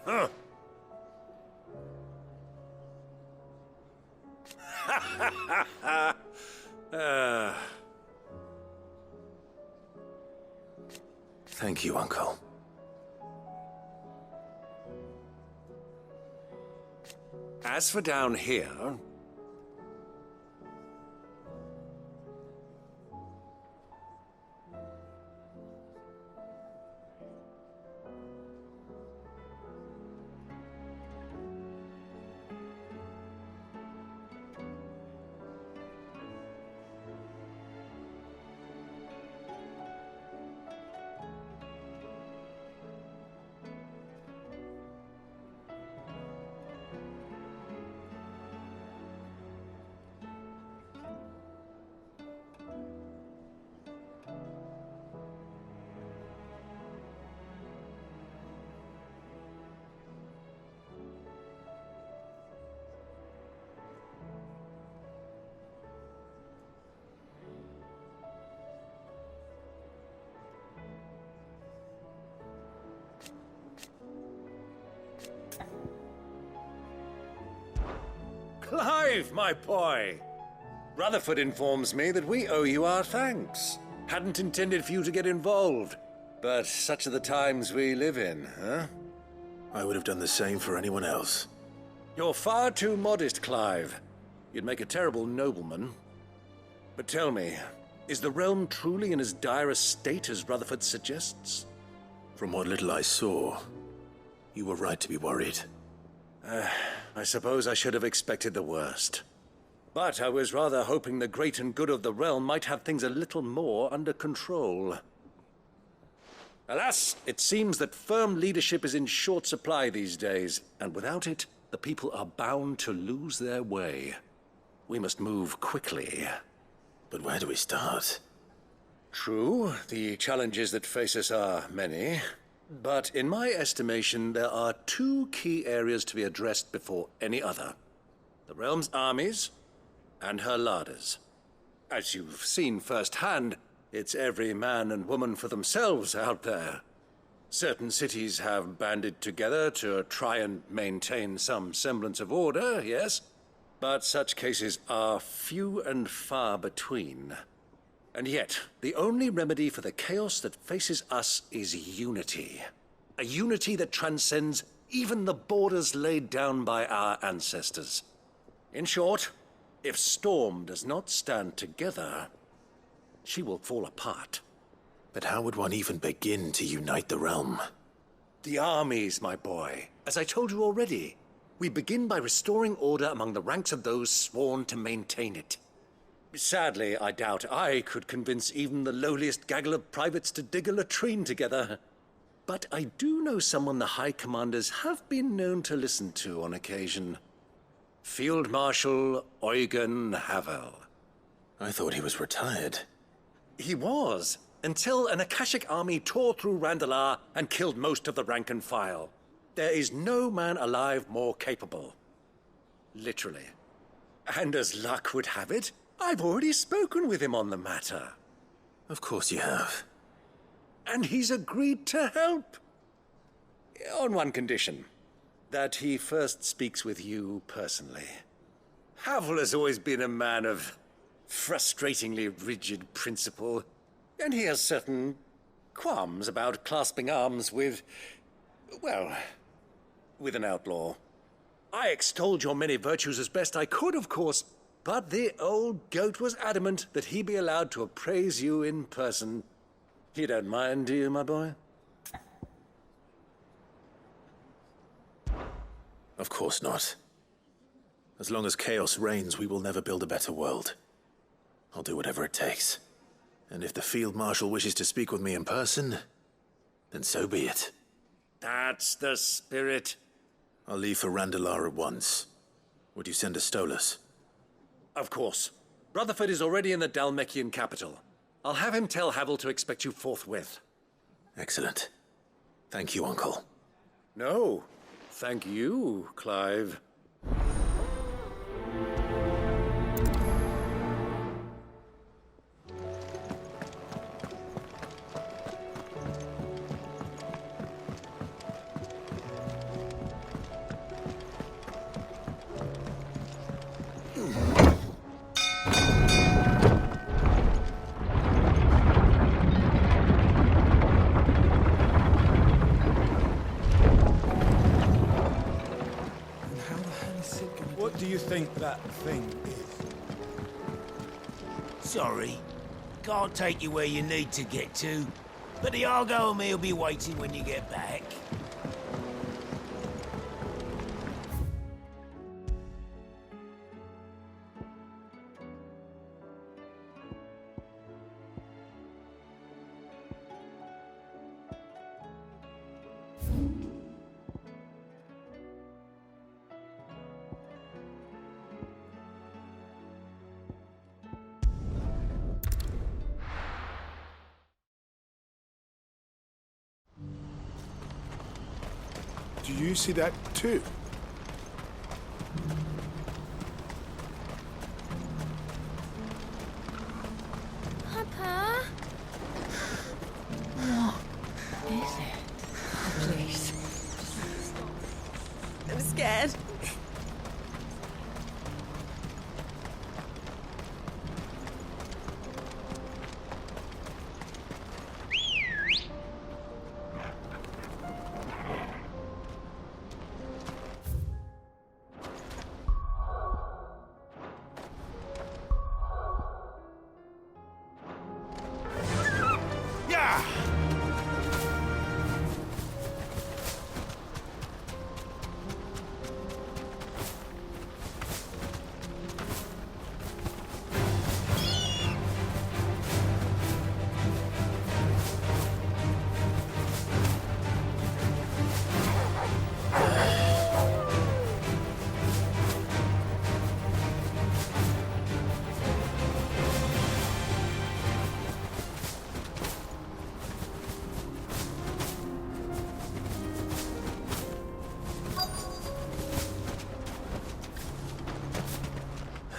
Huh. Thank you, Uncle. As for down here... Clive, my boy! Rutherford informs me that we owe you our thanks. Hadn't intended for you to get involved, but such are the times we live in, huh? I would have done the same for anyone else. You're far too modest, Clive. You'd make a terrible nobleman. But tell me, is the realm truly in as dire a state as Rutherford suggests? From what little I saw, you were right to be worried. I suppose I should have expected the worst. But I was rather hoping the great and good of the realm might have things a little more under control. Alas, it seems that firm leadership is in short supply these days, and without it, the people are bound to lose their way. We must move quickly. But where do we start? True, the challenges that face us are many. But in my estimation, there are two key areas to be addressed before any other. The realm's armies and her larders. As you've seen firsthand, it's every man and woman for themselves out there. Certain cities have banded together to try and maintain some semblance of order, yes, but such cases are few and far between. And yet, the only remedy for the chaos that faces us is unity. A unity that transcends even the borders laid down by our ancestors. In short, if Storm does not stand together, she will fall apart. But how would one even begin to unite the realm? The armies, my boy. As I told you already, we begin by restoring order among the ranks of those sworn to maintain it. Sadly, I doubt I could convince even the lowliest gaggle of privates to dig a latrine together. But I do know someone the High Commanders have been known to listen to on occasion. Field Marshal Eugen Havel. I thought he was retired. He was, until an Akashic army tore through Randalar and killed most of the rank and file. There is no man alive more capable. Literally. And as luck would have it, I've already spoken with him on the matter. Of course you have. And he's agreed to help. On one condition. That he first speaks with you personally. Havel has always been a man of frustratingly rigid principle, and he has certain qualms about clasping arms with, well, with an outlaw. I extolled your many virtues as best I could, of course, but the old goat was adamant that he be allowed to appraise you in person. You don't mind, do you, my boy? Of course not. As long as chaos reigns, we will never build a better world. I'll do whatever it takes. And if the Field Marshal wishes to speak with me in person, then so be it. That's the spirit. I'll leave for Randalar at once. Would you send a Stolas? Of course. Rutherford is already in the Dhalmekian capital. I'll have him tell Havel to expect you forthwith. Excellent. Thank you, Uncle. No, thank you, Clive. think that thing is? Sorry. Can't take you where you need to get to. But the Argo and me will be waiting when you get back. Do you see that too? Papa? What is it? Oh, please. I'm scared.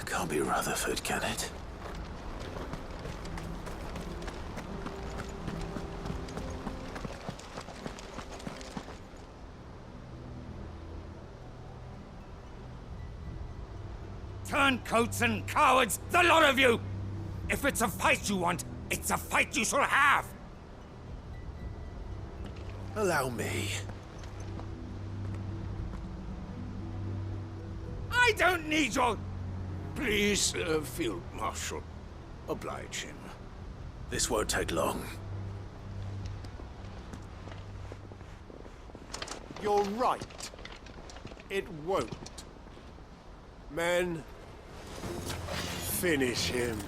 Can't be Rutherford, can it? Turncoats and cowards, the lot of you! If it's a fight you want, it's a fight you shall have! Allow me. I don't need your... Please, Field Marshal. Oblige him. This won't take long. You're right. It won't. Men, finish him.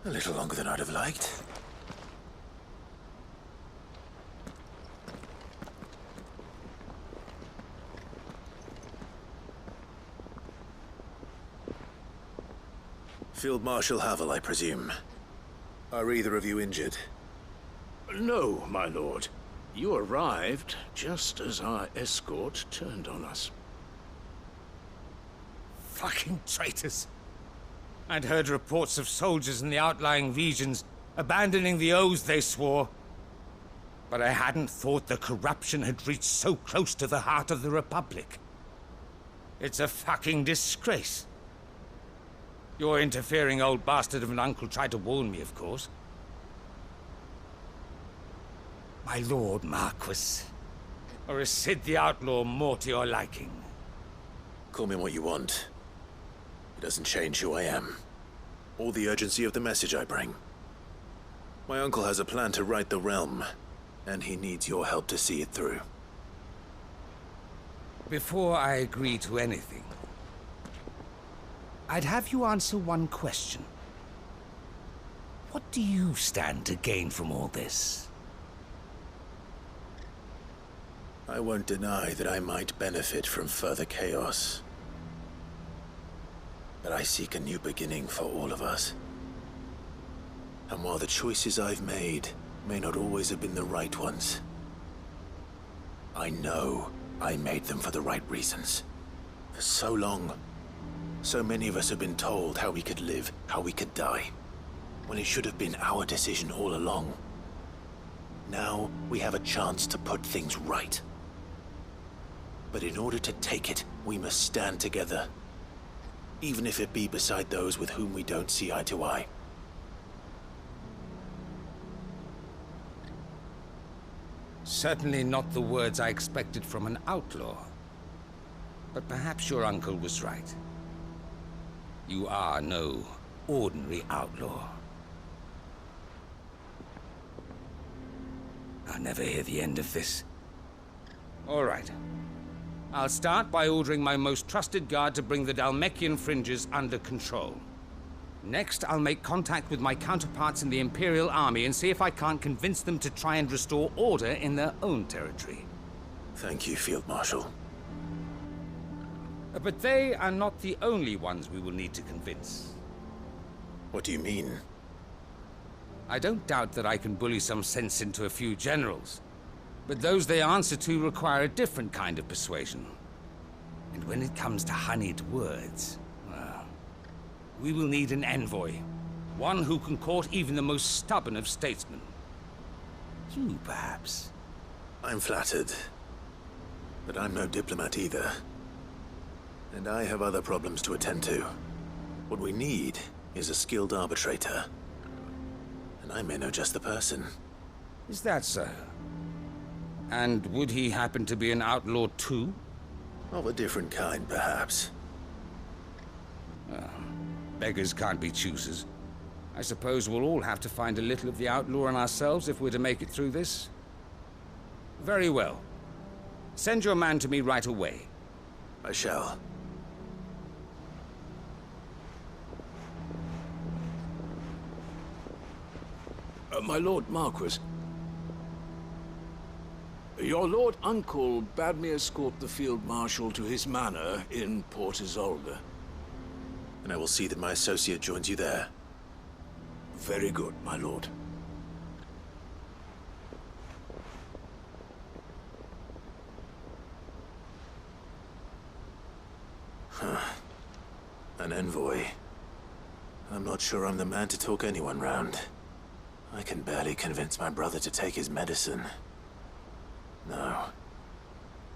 A little longer than I'd have liked. Field Marshal Havel, I presume. Are either of you injured? No, my lord. You arrived just as our escort turned on us. Fucking traitors! I'd heard reports of soldiers in the outlying regions abandoning the oaths they swore. But I hadn't thought the corruption had reached so close to the heart of the Republic. It's a fucking disgrace. Your interfering old bastard of an uncle tried to warn me, of course. My lord Marquis. Or is Sid the Outlaw more to your liking? Call me what you want. It doesn't change who I am, or the urgency of the message I bring. My uncle has a plan to right the realm, and he needs your help to see it through. Before I agree to anything, I'd have you answer one question. What do you stand to gain from all this? I won't deny that I might benefit from further chaos. But I seek a new beginning for all of us. And while the choices I've made may not always have been the right ones, I know I made them for the right reasons. For so long, so many of us have been told how we could live, how we could die, when it should have been our decision all along. Now we have a chance to put things right. But in order to take it, we must stand together, even if it be beside those with whom we don't see eye to eye. Certainly not the words I expected from an outlaw. But perhaps your uncle was right. You are no ordinary outlaw. I'll never hear the end of this. All right. I'll start by ordering my most trusted guard to bring the Dhalmekian fringes under control. Next, I'll make contact with my counterparts in the Imperial Army and see if I can't convince them to try and restore order in their own territory. Thank you, Field Marshal. But they are not the only ones we will need to convince. What do you mean? I don't doubt that I can bully some sense into a few generals, but those they answer to require a different kind of persuasion. And when it comes to honeyed words, well, we will need an envoy. One who can court even the most stubborn of statesmen. You, perhaps? I'm flattered. But I'm no diplomat either. And I have other problems to attend to. What we need is a skilled arbitrator. And I may know just the person. Is that so? And would he happen to be an outlaw too? Of a different kind, perhaps. Beggars can't be choosers. I suppose we'll all have to find a little of the outlaw in ourselves if we're to make it through this. Very well. Send your man to me right away. I shall. My Lord Marquis. Your Lord Uncle bade me escort the Field Marshal to his manor in Port Isolde. And I will see that my associate joins you there. Very good, my lord. An envoy. I'm not sure I'm the man to talk anyone round. I can barely convince my brother to take his medicine. No.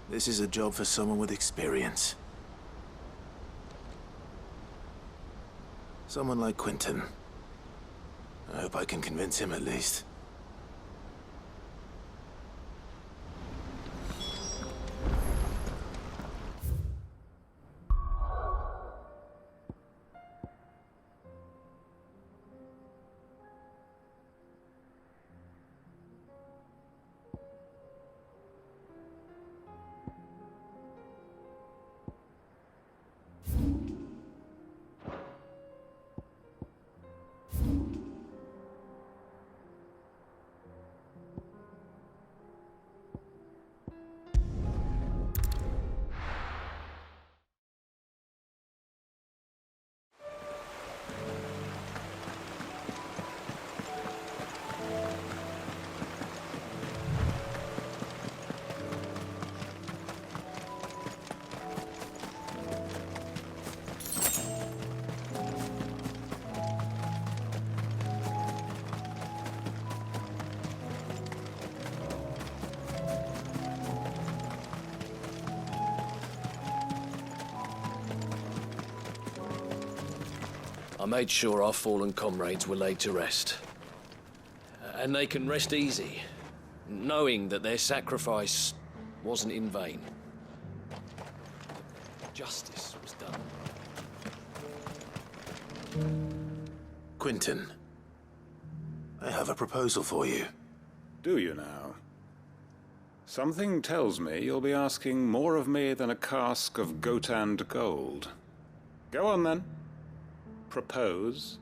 This is a job for someone with experience. Someone like Quentin. I hope I can convince him at least. I made sure our fallen comrades were laid to rest. And they can rest easy, knowing that their sacrifice wasn't in vain. Justice was done. Quentin, I have a proposal for you. Do you now? Something tells me you'll be asking more of me than a cask of Gotand gold. Go on then. Propose.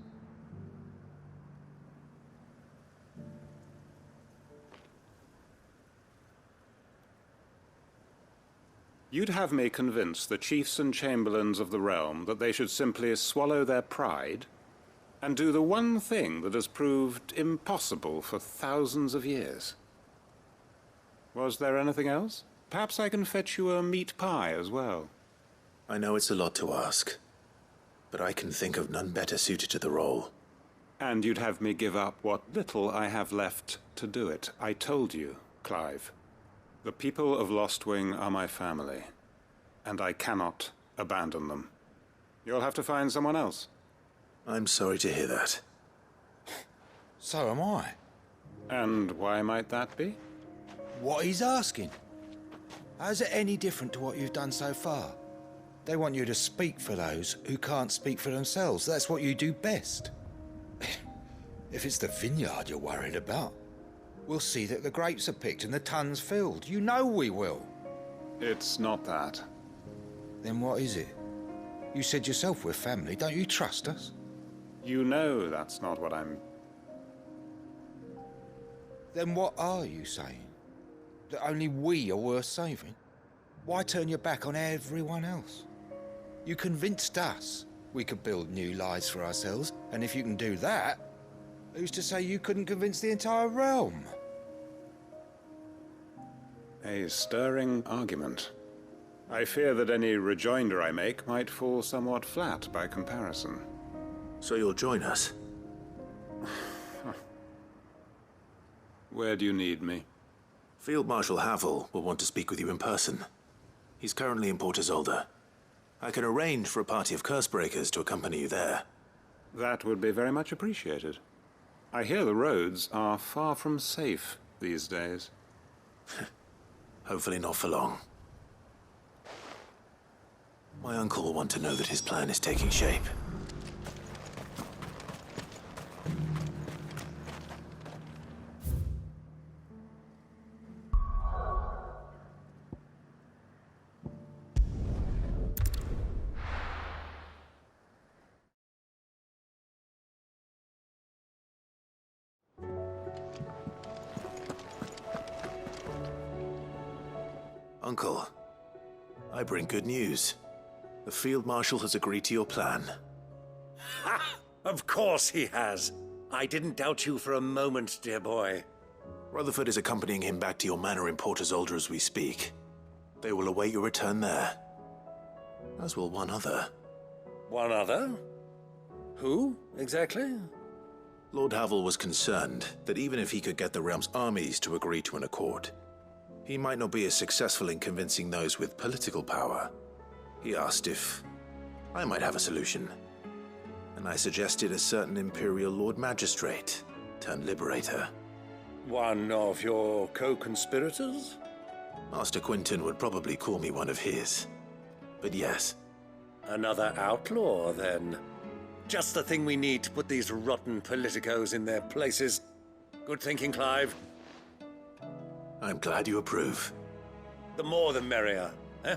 You'd have me convince the chiefs and chamberlains of the realm that they should simply swallow their pride and do the one thing that has proved impossible for thousands of years. Was there anything else? Perhaps I can fetch you a meat pie as well. I know it's a lot to ask, but I can think of none better suited to the role. And you'd have me give up what little I have left to do it. I told you, Clive. The people of Lostwing are my family, and I cannot abandon them. You'll have to find someone else. I'm sorry to hear that. So am I. And why might that be? What he's asking. How's it any different to what you've done so far? They want you to speak for those who can't speak for themselves. That's what you do best. If it's the vineyard you're worried about, we'll see that the grapes are picked and the tons filled. You know we will. It's not that. Then what is it? You said yourself we're family. Don't you trust us? You know that's not what I'm... Then what are you saying? That only we are worth saving? Why turn your back on everyone else? You convinced us we could build new lives for ourselves, and if you can do that, who's to say you couldn't convince the entire realm? A stirring argument. I fear that any rejoinder I make might fall somewhat flat by comparison. So you'll join us? Where do you need me? Field Marshal Havel will want to speak with you in person. He's currently in Port Isolde. I can arrange for a party of Cursebreakers to accompany you there. That would be very much appreciated. I hear the roads are far from safe these days. Hopefully not for long. My uncle will want to know that his plan is taking shape. Uncle, I bring good news. The Field Marshal has agreed to your plan. Ha! Of course he has. I didn't doubt you for a moment, dear boy. Rutherford is accompanying him back to your manor in Port Isolde as we speak. They will await your return there. As will one other. One other? Who, exactly? Lord Havel was concerned that even if he could get the realm's armies to agree to an accord, he might not be as successful in convincing those with political power. He asked if I might have a solution, and I suggested a certain Imperial Lord Magistrate turned Liberator. One of your co-conspirators? Master Quinton would probably call me one of his, but yes. Another outlaw, then. Just the thing we need to put these rotten politicos in their places. Good thinking, Clive. I'm glad you approve. The more the merrier, eh?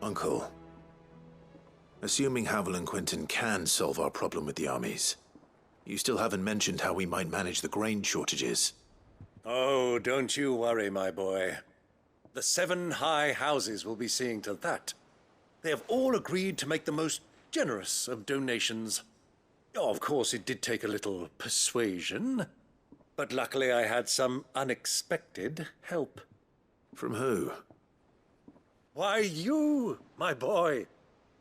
Uncle, assuming Havel and Quinton can solve our problem with the armies, you still haven't mentioned how we might manage the grain shortages. Oh, don't you worry, my boy. The 7 high houses will be seeing to that. They have all agreed to make the most generous of donations. Oh, of course, it did take a little persuasion, but luckily I had some unexpected help. From who? Why, you, my boy.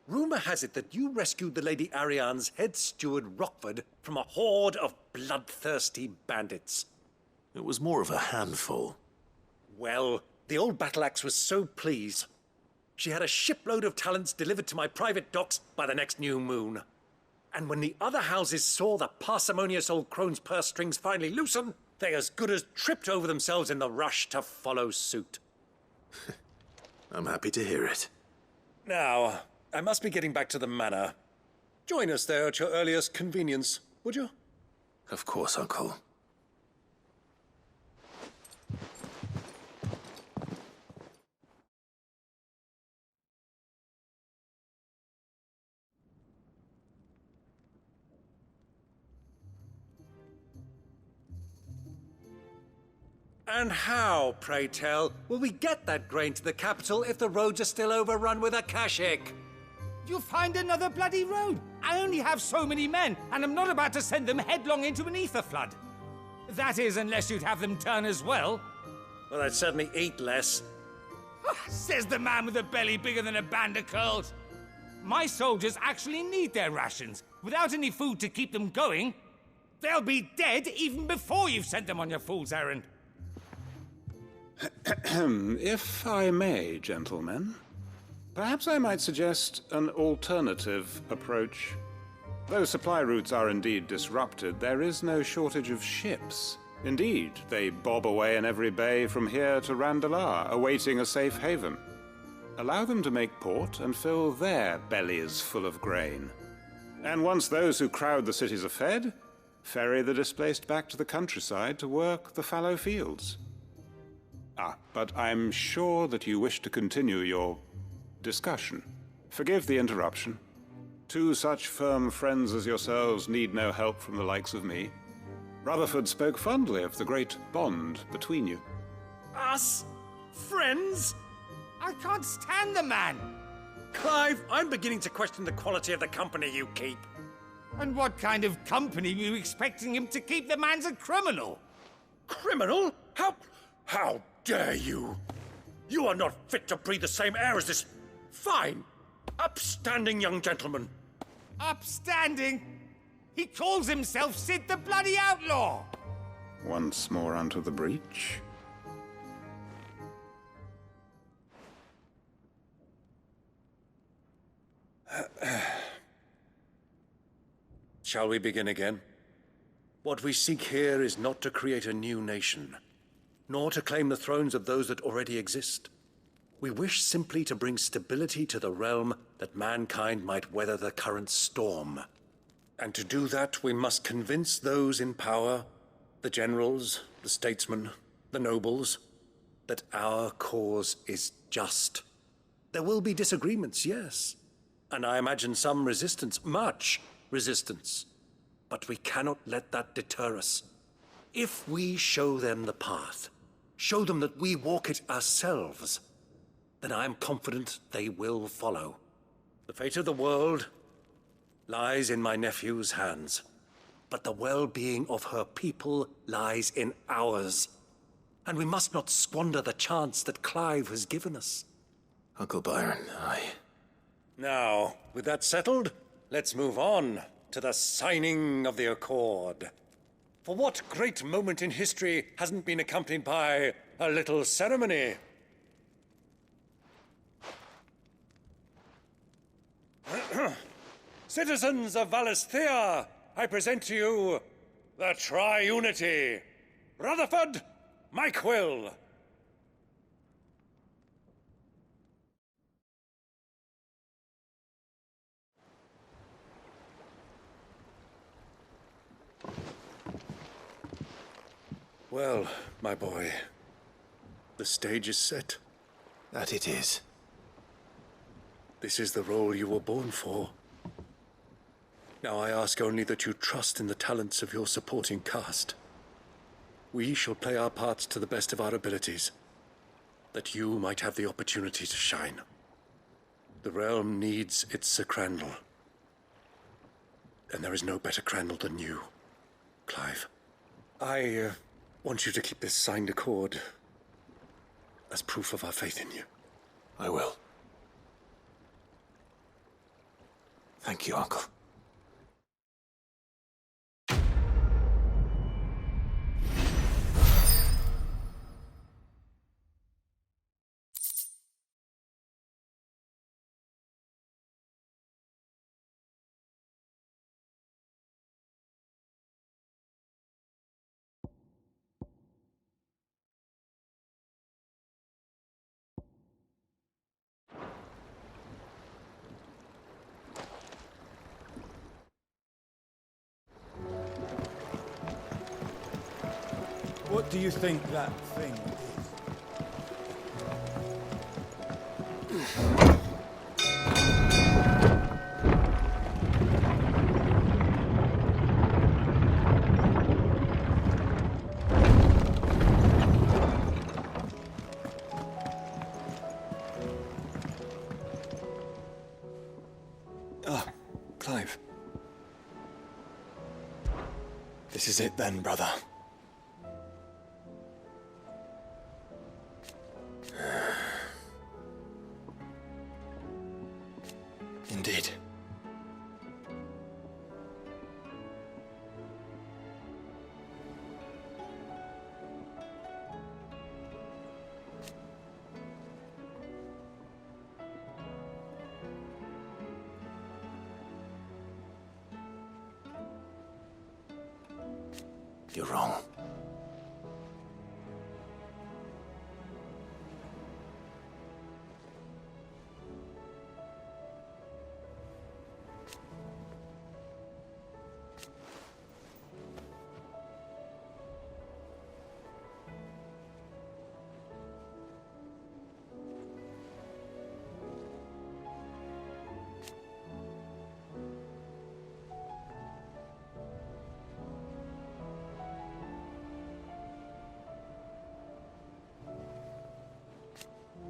Rumor has it that you rescued the Lady Ariane's head steward Rockford from a horde of bloodthirsty bandits. It was more of a handful. Well, the old battle-axe was so pleased. She had a shipload of talents delivered to my private docks by the next new moon. And when the other houses saw the parsimonious old crone's purse strings finally loosen, they as good as tripped over themselves in the rush to follow suit. I'm happy to hear it. Now, I must be getting back to the manor. Join us there at your earliest convenience, would you? Of course, Uncle. And how, pray tell, will we get that grain to the capital if the roads are still overrun with Akashic? You'll find another bloody road. I only have so many men, and I'm not about to send them headlong into an ether flood. That is, unless you'd have them turn as well. Well, I'd certainly eat less. Says the man with a belly bigger than a band of curls. My soldiers actually need their rations. Without any food to keep them going, they'll be dead even before you've sent them on your fool's errand. If I may, gentlemen, perhaps I might suggest an alternative approach. Though supply routes are indeed disrupted, there is no shortage of ships. Indeed, they bob away in every bay from here to Randalar, awaiting a safe haven. Allow them to make port and fill their bellies full of grain. And once those who crowd the cities are fed, ferry the displaced back to the countryside to work the fallow fields. But I'm sure that you wish to continue your discussion. Forgive the interruption. Two such firm friends as yourselves need no help from the likes of me. Rutherford spoke fondly of the great bond between you. Us? Friends? I can't stand the man. Clive, I'm beginning to question the quality of the company you keep. And what kind of company were you expecting him to keep? The man's a criminal. Criminal? How dare you? You are not fit to breathe the same air as this fine, upstanding young gentleman. Upstanding? He calls himself Sid the Bloody Outlaw! Once more onto the breach. Shall we begin again? What we seek here is not to create a new nation, nor to claim the thrones of those that already exist. We wish simply to bring stability to the realm that mankind might weather the current storm. And to do that, we must convince those in power, the generals, the statesmen, the nobles, that our cause is just. There will be disagreements, yes. And I imagine some resistance, much resistance. But we cannot let that deter us. If we show them the path, show them that we walk it ourselves, then I am confident they will follow. The fate of the world lies in my nephew's hands, but the well-being of her people lies in ours. And we must not squander the chance that Clive has given us. Uncle Byron, Now, with that settled, let's move on to the signing of the Accord. For what great moment in history hasn't been accompanied by a little ceremony? Citizens of Valisthea, I present to you the triunity. Rutherford, my quill. Well, my boy, the stage is set. that it is. This is the role you were born for. Now I ask only that you trust in the talents of your supporting cast. We shall play our parts to the best of our abilities, that you might have the opportunity to shine. The realm needs its Sir Crandall, and there is no better Crandall than you, Clive. I want you to keep this signed accord as proof of our faith in you. I will. Thank you, Uncle. What do you think that thing is? Ah, Clive. This is it then, brother. Indeed. You're wrong.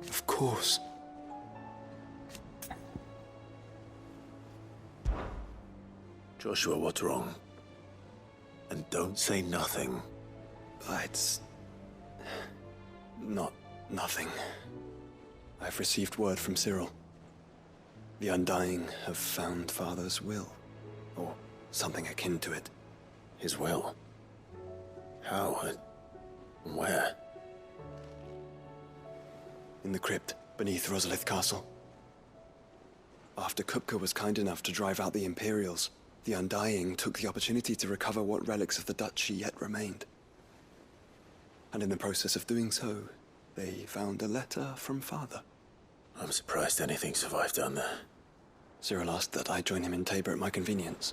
Of course. Joshua, what's wrong? And don't say nothing. It's not nothing. I've received word from Cyril. The Undying have found Father's will, or something akin to it. His will? How and where? In the crypt beneath Rosaira Castle. After Kupka was kind enough to drive out the Imperials, the Undying took the opportunity to recover what relics of the duchy yet remained. And in the process of doing so, they found a letter from Father. I'm surprised anything survived down there. Cyril asked that I join him in Tabor at my convenience.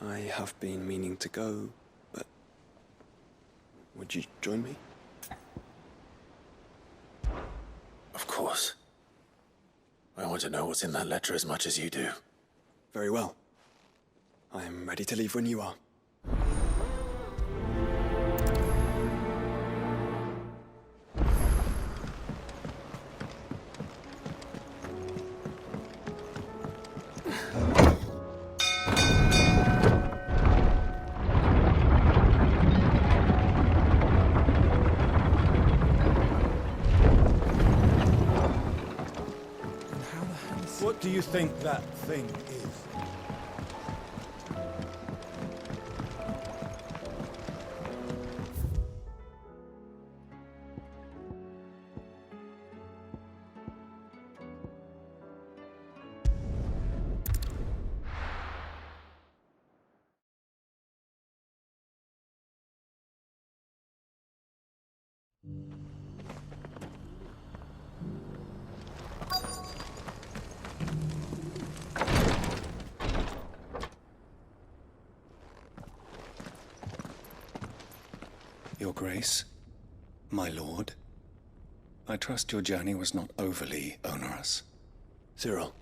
I have been meaning to go, but would you join me? Of course. I want to know what's in that letter as much as you do. Very well. I am ready to leave when you are. What do you think that thing is? Your Grace, my lord, I trust your journey was not overly onerous. Cyril,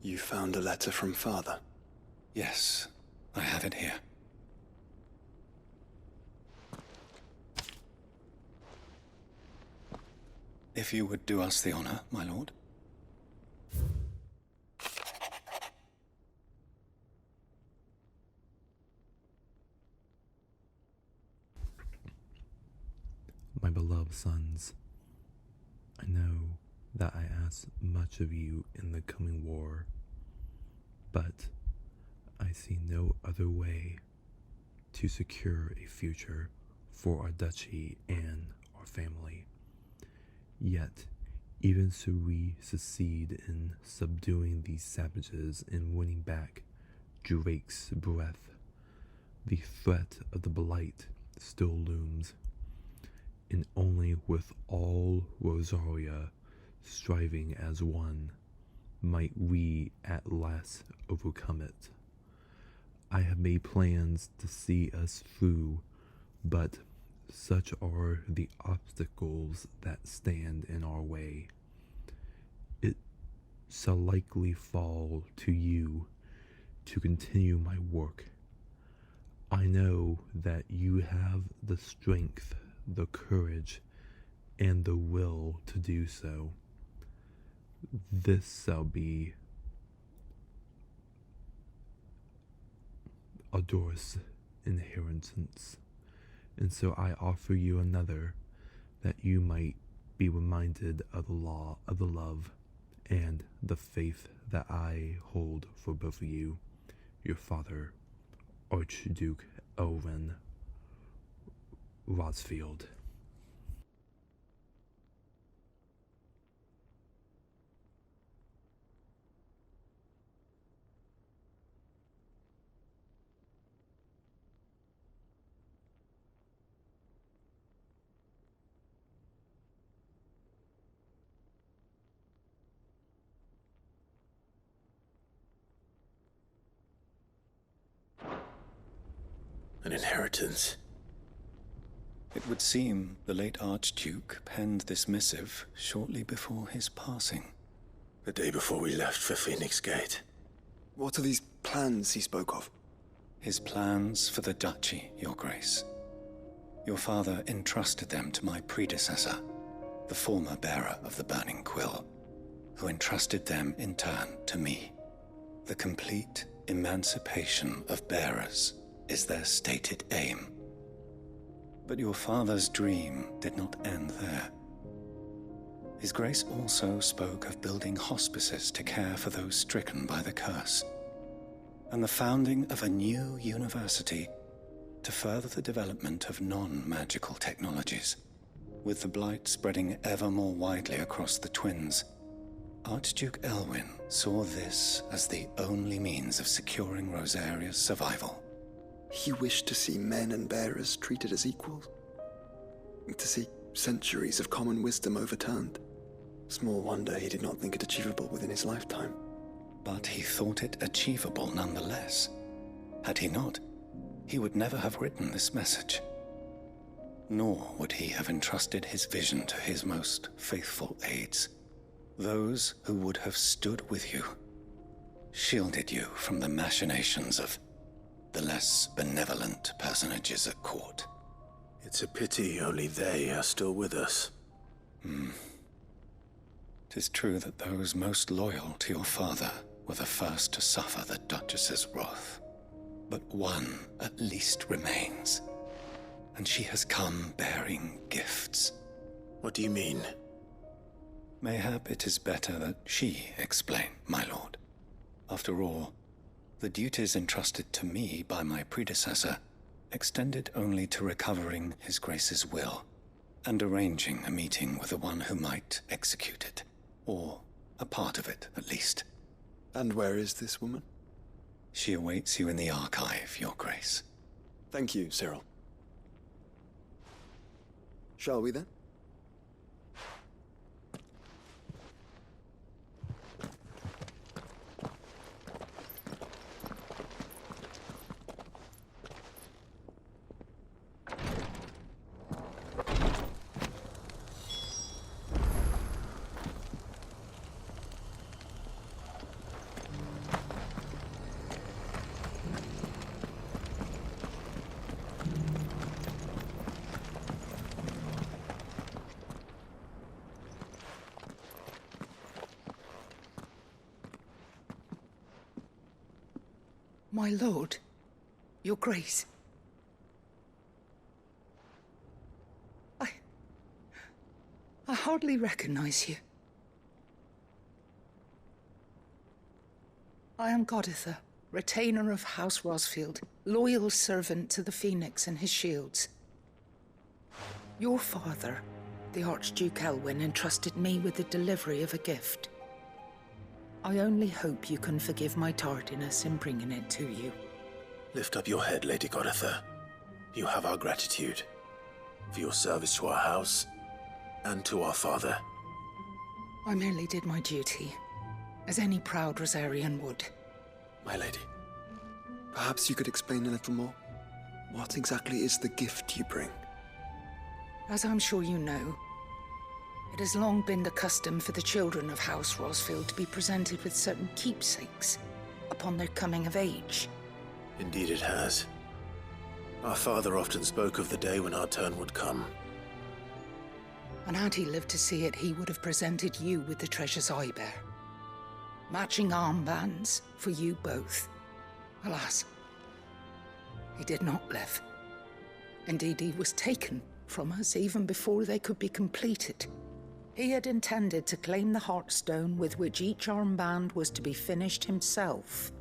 you found a letter from Father? Yes, I have it here. If you would do us the honor, my lord. My beloved sons, I know that I ask much of you in the coming war, but I see no other way to secure a future for our duchy and our family. Yet, even should we succeed in subduing these savages and winning back Drake's breath, the threat of the Blight still looms. And only with all Rosaira striving as one might we at last overcome it. I have made plans to see us through, but such are the obstacles that stand in our way. It shall likely fall to you to continue my work. I know that you have the strength, the courage, and the will to do so. This shall be adorous inheritance, and so I offer you another, that you might be reminded of the law of the love and the faith that I hold for both of you, your father, Archduke Elwyn Rosfield. An inheritance. It would seem the late Archduke penned this missive shortly before his passing. The day before we left for Phoenix Gate. What are these plans he spoke of? His plans for the duchy, Your Grace. Your father entrusted them to my predecessor, the former bearer of the Burning Quill, who entrusted them in turn to me. The complete emancipation of bearers is their stated aim. But your father's dream did not end there. His Grace also spoke of building hospices to care for those stricken by the curse, and the founding of a new university to further the development of non-magical technologies. With the blight spreading ever more widely across the twins, Archduke Elwyn saw this as the only means of securing Rosaira's survival. He wished to see men and bearers treated as equals. To see centuries of common wisdom overturned. Small wonder he did not think it achievable within his lifetime. But he thought it achievable nonetheless. Had he not, he would never have written this message. Nor would he have entrusted his vision to his most faithful aides, those who would have stood with you, shielded you from the machinations of the less benevolent personages at court. It's a pity only they are still with us. 'Tis true that those most loyal to your father were the first to suffer the Duchess's wrath. But one at least remains, and she has come bearing gifts. What do you mean? Mayhap it is better that she explain, my lord. After all, the duties entrusted to me by my predecessor extended only to recovering His Grace's will and arranging a meeting with the one who might execute it, or a part of it at least. And where is this woman? She awaits you in the archive, Your Grace. Thank you, Cyril. Shall we then? My lord, Your Grace. I hardly recognize you. I am Goditha, retainer of House Rosfield, loyal servant to the Phoenix and his shields. Your father, the Archduke Elwyn, entrusted me with the delivery of a gift. I only hope you can forgive my tardiness in bringing it to you. Lift up your head, Lady Goditha. You have our gratitude for your service to our house and to our father. I merely did my duty, as any proud Rosarian would. My lady, perhaps you could explain a little more? What exactly is the gift you bring? As I'm sure you know, it has long been the custom for the children of House Rosfield to be presented with certain keepsakes upon their coming of age. Indeed it has. Our father often spoke of the day when our turn would come. And had he lived to see it, he would have presented you with the treasures I bear. Matching armbands for you both. Alas, He did not live. Indeed, he was taken from us even before they could be completed. He had intended to claim the Heartstone with which each armband was to be finished himself,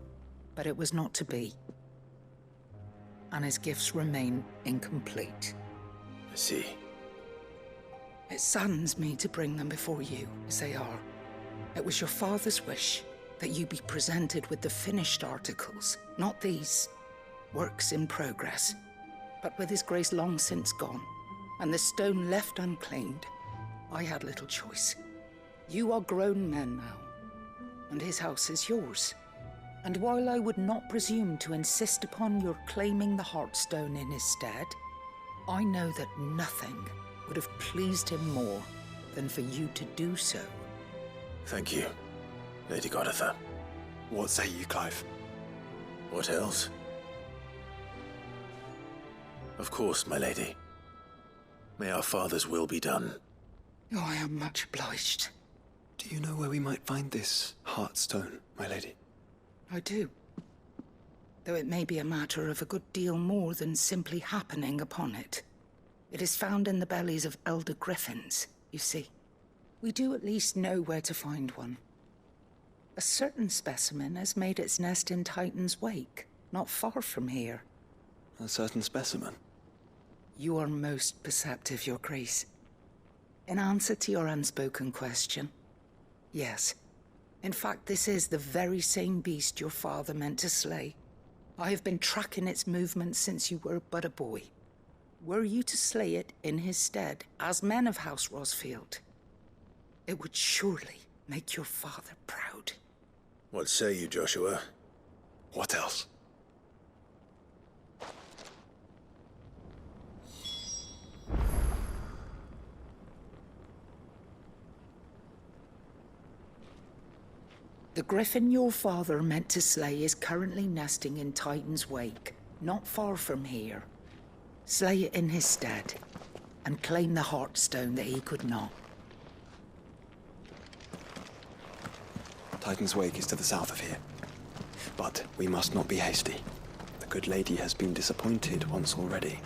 but it was not to be. And his gifts remain incomplete. I see. It saddens me to bring them before you, as they are. It was your father's wish that you be presented with the finished articles, not these works in progress. But with his grace long since gone, and the stone left unclaimed, I had little choice. You are grown men now, and his house is yours. And while I would not presume to insist upon your claiming the Heartstone in his stead, I know that nothing would have pleased him more than for you to do so. Thank you, Lady Goditha. What say you, Clive? What else? Of course, my lady. May our father's will be done. Oh, I am much obliged. Do you know where we might find this Heartstone, my lady? I do. Though it may be a matter of a good deal more than simply happening upon it. It is found in the bellies of elder griffins, you see. We do at least know where to find one. A certain specimen has made its nest in Titan's Wake, not far from here. A certain specimen? You are most perceptive, Your Grace. In answer to your unspoken question, yes. In fact, this is the very same beast your father meant to slay. I have been tracking its movements since you were but a boy. Were you to slay it in his stead, as men of House Rosfield, it would surely make your father proud. What say you, Joshua? What else? The griffin your father meant to slay is currently nesting in Titan's Wake, not far from here. Slay it in his stead, and claim the Heartstone that he could not. Titan's Wake is to the south of here. But we must not be hasty. The good lady has been disappointed once already.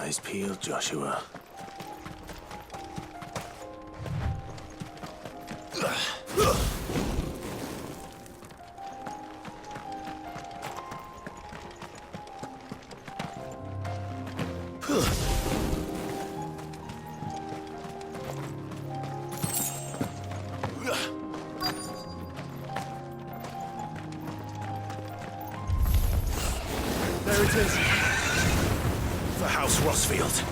Eyes peeled, Joshua. There it is. For House Rosfield.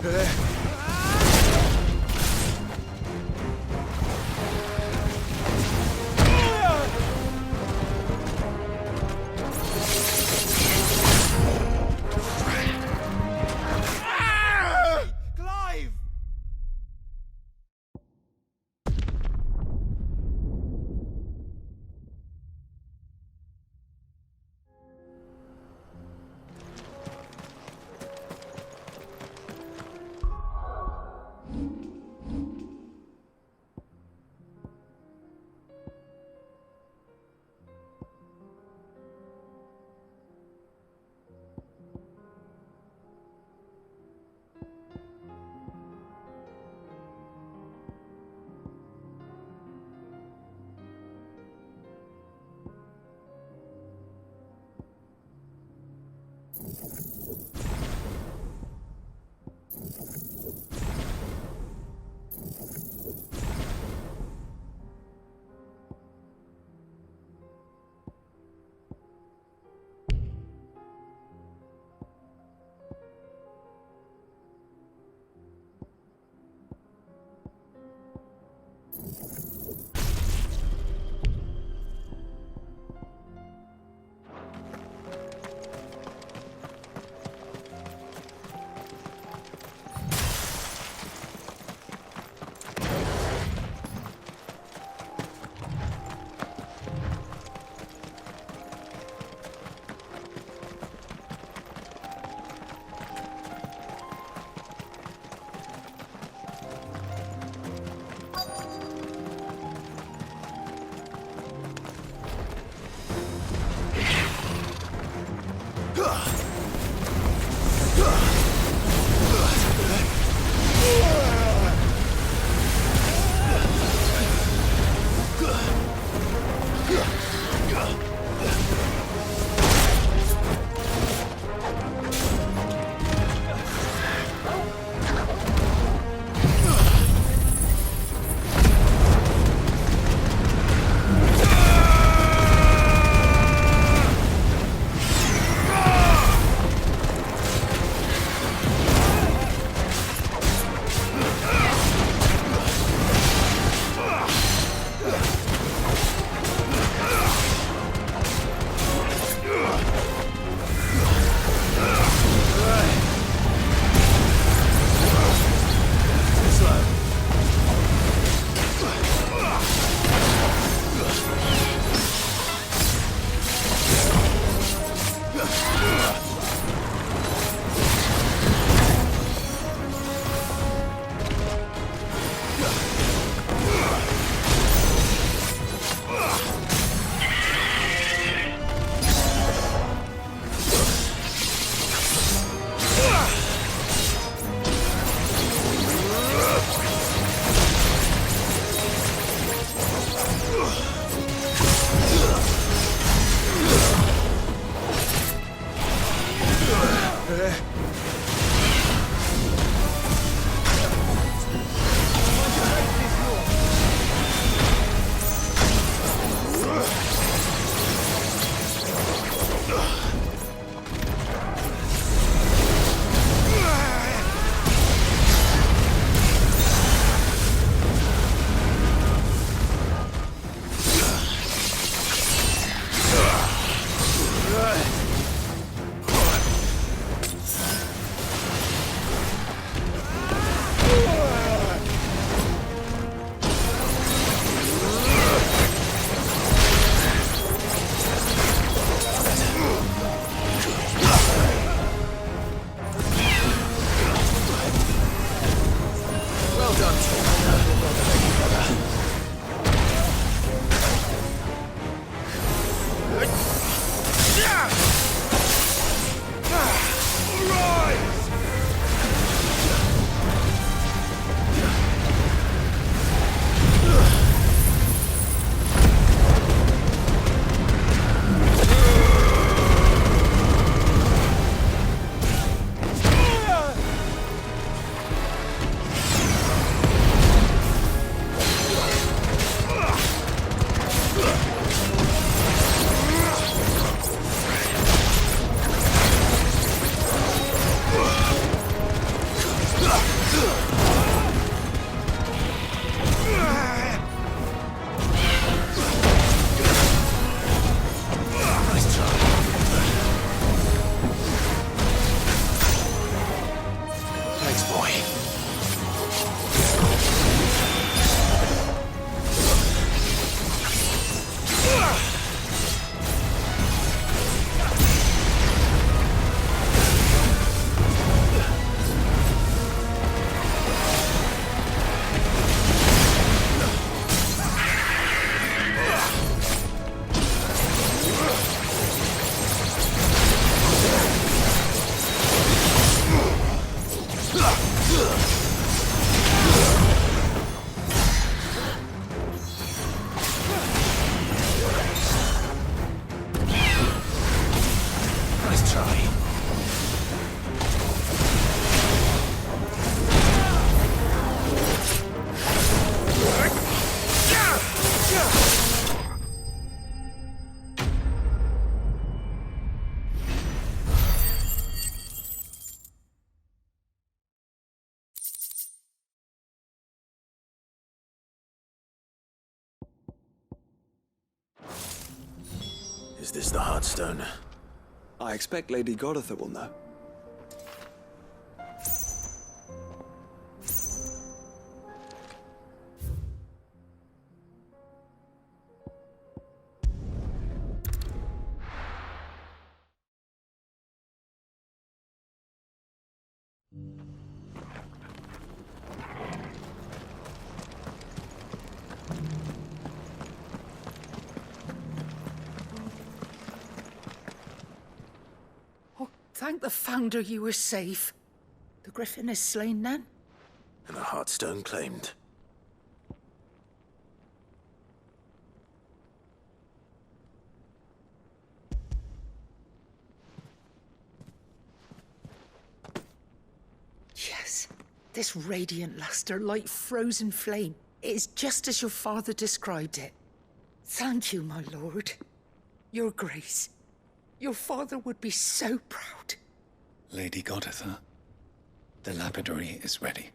Clive! Is this the Heartstone? I expect Lady Goditha will know. Thank the Founder you were safe. The Griffin is slain then? And the Heartstone claimed. Yes. This radiant luster, like frozen flame. It is just as your father described it. Thank you, my lord. Your Grace. Your father would be so proud. Lady Goditha, the lapidary is ready.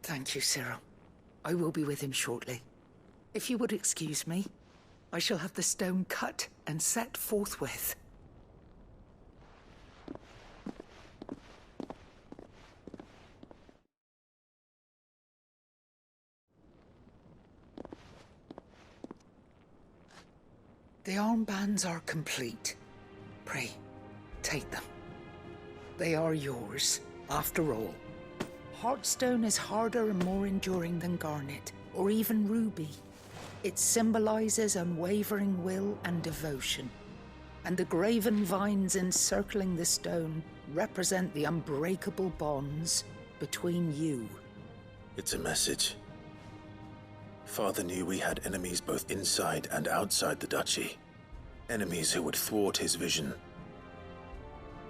Thank you, Cyril. I will be with him shortly. If you would excuse me, I shall have the stone cut and set forthwith. The armbands are complete. Pray, take them. They are yours, after all. Heartstone is harder and more enduring than garnet, or even ruby. It symbolizes unwavering will and devotion. And the graven vines encircling the stone represent the unbreakable bonds between you. It's a message. Father knew we had enemies both inside and outside the duchy. Enemies who would thwart his vision.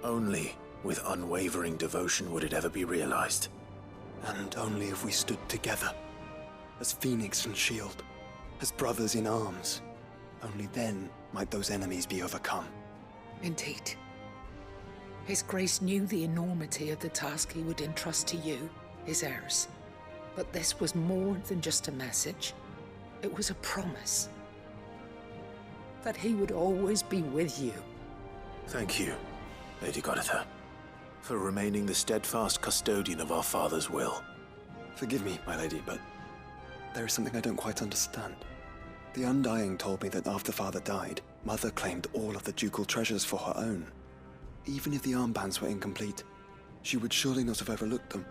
Only with unwavering devotion would it ever be realized. And only if we stood together, as Phoenix and Shield, as brothers in arms, only then might those enemies be overcome. Indeed. His Grace knew the enormity of the task he would entrust to you, his heirs. But this was more than just a message. It was a promise. That he would always be with you. Thank you, Lady Goditha, for remaining the steadfast custodian of our father's will. Forgive me, my lady, but there is something I don't quite understand. The Undying told me that after Father died, Mother claimed all of the ducal treasures for her own. Even if the armbands were incomplete, she would surely not have overlooked them.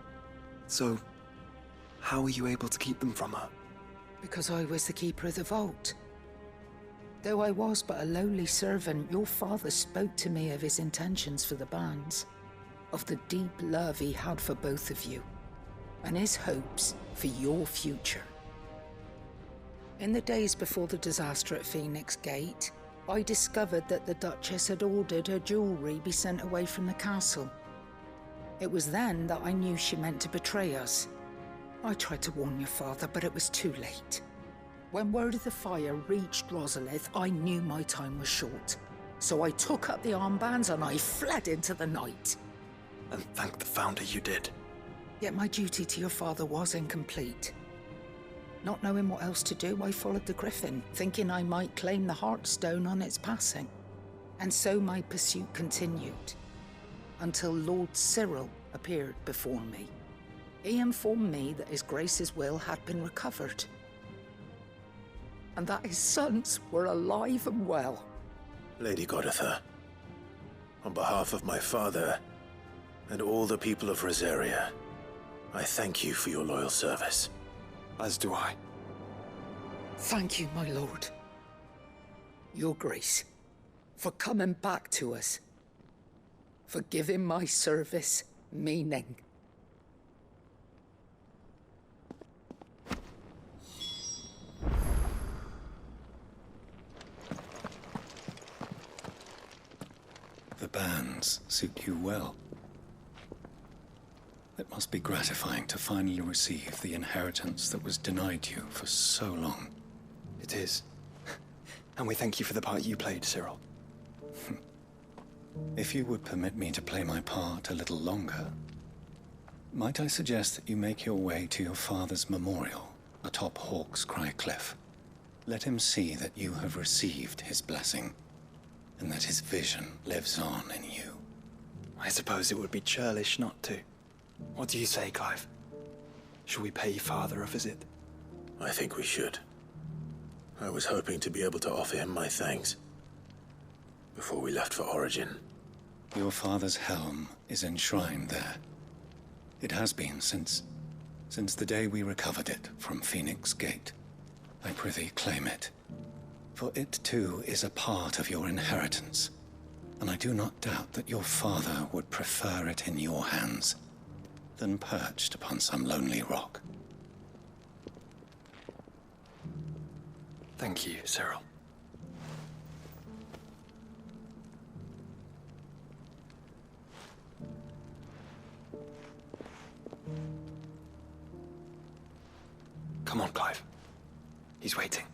So, how were you able to keep them from her? Because I was the keeper of the vault. Though I was but a lowly servant, your father spoke to me of his intentions for the bands, of the deep love he had for both of you, and his hopes for your future. In the days before the disaster at Phoenix Gate, I discovered that the Duchess had ordered her jewelry be sent away from the castle. It was then that I knew she meant to betray us. I tried to warn your father, but it was too late. When word of the fire reached Rosalith, I knew my time was short. So I took up the armbands and I fled into the night. And thank the Founder you did. Yet my duty to your father was incomplete. Not knowing what else to do, I followed the Griffin, thinking I might claim the Heartstone on its passing. And so my pursuit continued, until Lord Cyril appeared before me. He informed me that His Grace's will had been recovered, and that his sons were alive and well. Lady Goditha, on behalf of my father and all the people of Rosaria, I thank you for your loyal service. As do I. Thank you, my lord. Your Grace, for coming back to us, for giving my service meaning. The bands suit you well. It must be gratifying to finally receive the inheritance that was denied you for so long. It is. And we thank you for the part you played, Cyril. If you would permit me to play my part a little longer, might I suggest that you make your way to your father's memorial atop Hawk's Cry Cliff. Let him see that you have received his blessing. and that his vision lives on in you. I suppose it would be churlish not to. What do you say, Clive? Shall we pay Father a visit? I think we should. I was hoping to be able to offer him my thanks before we left for Origin. Your father's helm is enshrined there. It has been since the day we recovered it from Phoenix Gate. I prithee claim it, for it too is a part of your inheritance, and I do not doubt that your father would prefer it in your hands than perched upon some lonely rock. Thank you, Cyril. Come on, Clive. He's waiting.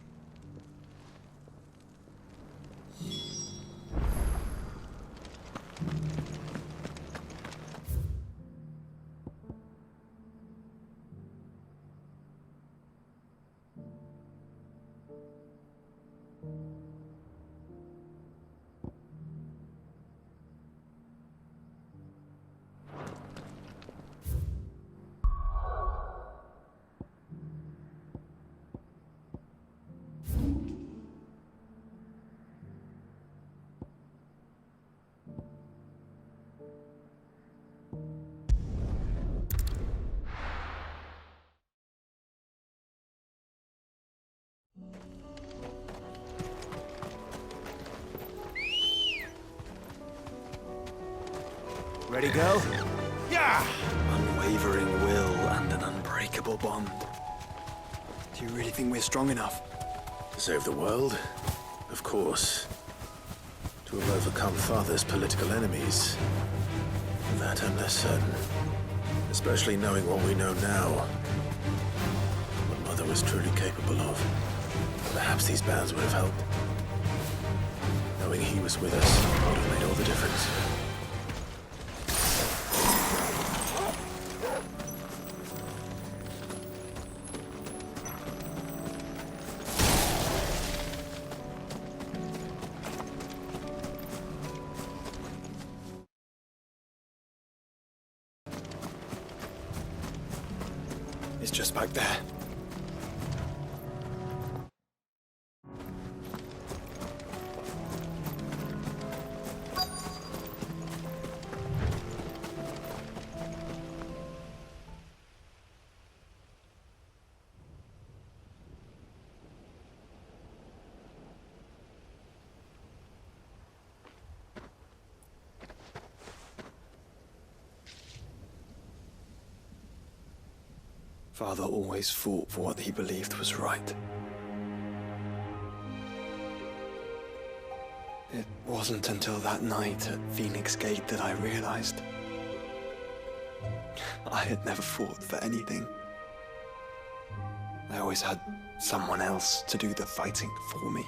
Ready, go? Yeah! Unwavering will and an unbreakable bond. Do you really think we're strong enough? To save the world? Of course. To have overcome Father's political enemies? That I'm less certain. Especially knowing what we know now. What Mother was truly capable of. Perhaps these bands would have helped. Knowing he was with us would have made all the difference. It's just back there. Father always fought for what he believed was right. It wasn't until that night at Phoenix Gate that I realized I had never fought for anything. I always had someone else to do the fighting for me.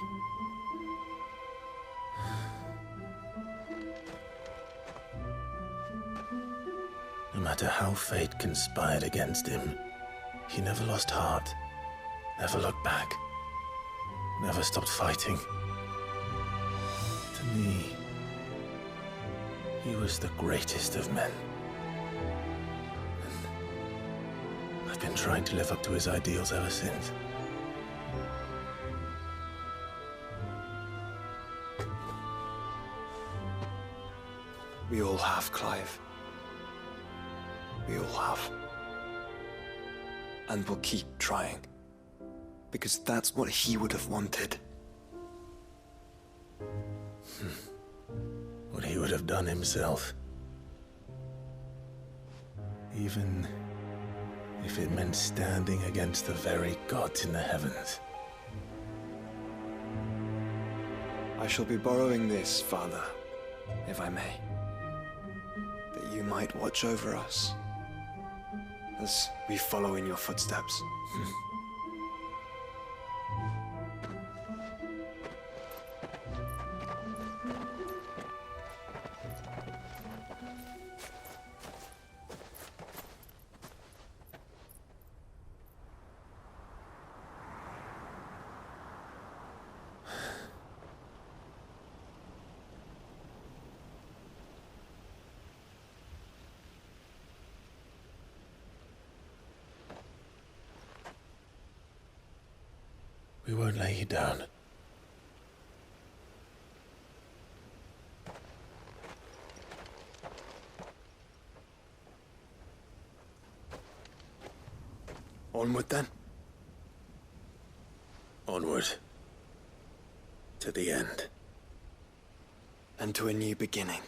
No matter how fate conspired against him, he never lost heart, never looked back, never stopped fighting. To me, he was the greatest of men. And I've been trying to live up to his ideals ever since. We all have, Clive. We all have. And we'll keep trying. Because that's what he would have wanted. What he would have done himself. Even if it meant standing against the very gods in the heavens. I shall be borrowing this, Father, if I may. That you might watch over us as we follow in your footsteps. We won't lay you down. Onward, then? Onward. To the end. And to a new beginning.